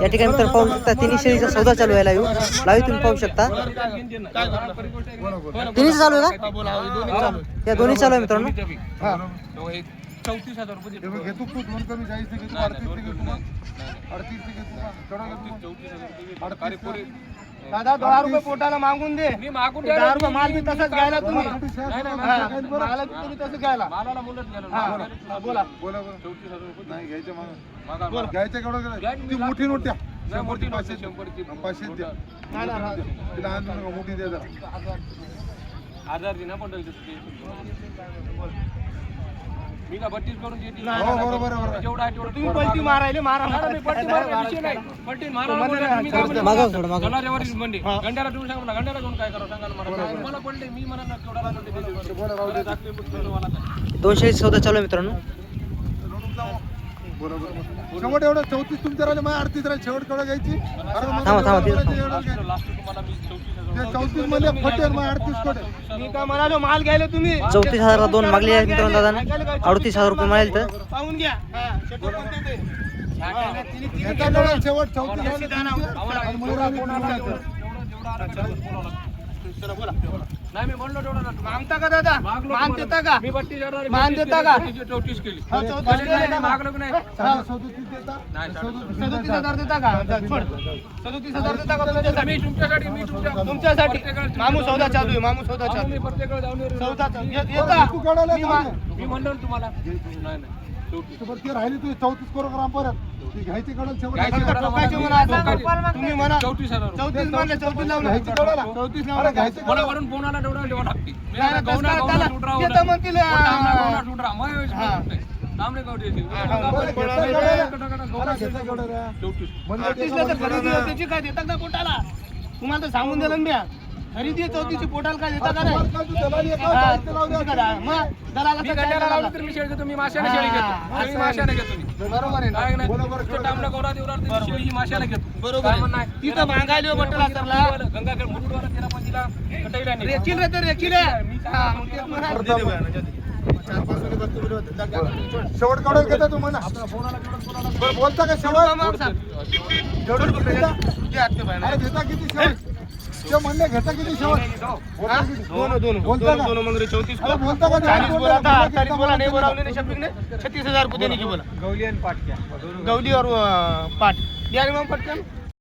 या ठिकाणी मित्रांनो पाहू शकता तिन्ही शेळीचा सौदा चालू आहे. लाईव्ह तुम्ही पाहू शकता. तिन्ही चालू आहे का? या दोन्ही चालू आहे मित्रांनो. 34,000 रुपये घेतो. तू दोन कमी जायचं घेतो. 38 घेतो. दादा 10 रुपये पोटाला मागून दे. मी मागून 10 रुपये माल बी तसंच घ्यायला तुम्ही. माल तुम्ही तसं घ्यायला. मालाला मुलत घ्यायला. बोला 34,000 रुपये नाही घ्यायचे. मागा घ्यायचे केवढं ती मोठी नोट द्या. मोठी 500 द्या. तिला आणून मोठी द्या जरा. 1000 दिना पण मी का 32 करून देते. हो बरोबर जेवढा आहे तेवढं तुम्ही पलटी मारायले मारा. मी पलटी मारायची नाही. पलटी मारा तुम्ही काय म्हणता? मागा सोड मागा. गलाऱ्यावरच मंडी. गंड्याला ठेवून सांगा मला. गंड्याला घेऊन काय करावं सांगा मला. मला पलटी मी म्हणत नाही केवढा लागतो ते बोला राहू दे. दाखले मला 200 सौदा चालू आहे मित्रांनो. बरोबर शेवट एवढं 34 तुमच्या राहिले. माझ्या 38 राहिले. शेवट केवढं घ्यायची? थांबा लास्ट तुम्हाला मी 34 मध्ये फटेल. मग 38 फटेल. मी काय म्हणालो माल घ्यायला तुम्ही 34,000 2 मागले आहेत मित्रांनो दादा. 38,000 रुपये मिळाले तर पाहून घ्या. शेवट 34 नाही मी म्हणलो तेवढा मागता का दादा? मान देता का? मी 32,000 मान देता का? 34 केली. 34 मागलो नाही. 37 देता. नाही 37,000 देता का? सोड 37,000 देता का तुमच्यासाठी? मी तुमच्यासाठी मामू सौदा चालू आहे. मामू सौदा चालू. मी प्रत्येक जाऊन सौदा येता. मी म्हणलो तुम्हाला नाही नाही राहिली तू 34 करोग्राम परत घ्यायची कडल तुम्ही म्हणा 34 म्हणले 34 लावून घ्यायची कडल 34 लावून घ्यायची मला वरून फोनाला तेवढा देवा लागते. त्याची काय देतात ना पोटाला? तुम्हाला तर सांगून दिलं मी खरेदी 34 पोटाला काय देता का नाही? मी शेळी घेतो. मी माशाने शेळी घेतो. मी माशाने घेतो. बरोबर आहे माशाला घेतो. बरोबर तिथं मागायला बटला सरला गंगाखेड मुरुडवाला 13 कटईला रेखील रे तर रेखील शेवट काढून घेता तुम्हाला बोलता का शेवट घेता किती शेवट म्हणले घेता किती शेवट? बोलता का? बोलता का? 40 बोला था 48 बोला नहीं बोला उन्होंने शब्द ने 36,000 रुपये देने की बोला. गौली और पाट क्या? गौली और पाट यार मैं पटकन